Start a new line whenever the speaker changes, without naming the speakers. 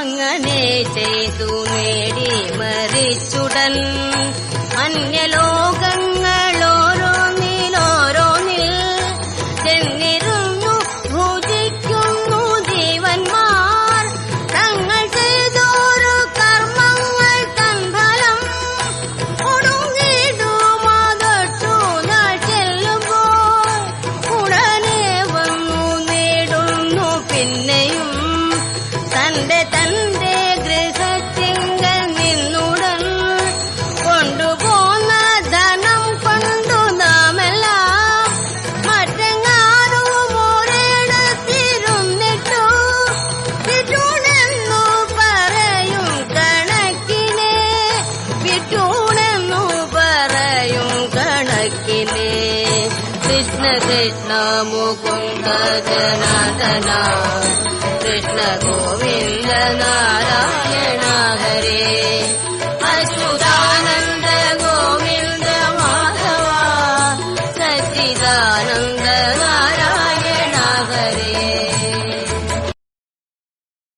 അങ്ങനെ ചെയ്തു നേടി മരിച്ചുടൻ അന്യലോകങ്ങളോരോന്നിലോരോന്നിൽ ചെന്നിരുന്നു ഭുജിക്കുന്നു ജീവന്മാർ. തങ്ങൾ ചെയ്തോരു കർമ്മങ്ങൾ തൻഫലം ഒടുങ്ങിടുമാതൊട്ടു നാൾ ചെല്ലുമ്പോൾ ഉടനെ വന്നു നേടുന്നു പിന്നെയും തന്റെ ഗൃഹത്തിങ്കൽ നിന്നുടൻ കൊണ്ടുപോന്ന ധനം കൊണ്ടു നാമെല്ലാം മറ്റെങ്ങാനും ഒരിടത്തിരുന്നിട്ടു വിറ്റൂണെന്നു പറയും കണക്കിനെ വിറ്റൂണെന്നു പറയും കണക്കിനെ. കൃഷ്ണ കൃഷ്ണ മുകുന്ദ ജനാർദ്ദന കൃഷ്ണ ഗോവിന്ദ നാരായണ ഹരേ.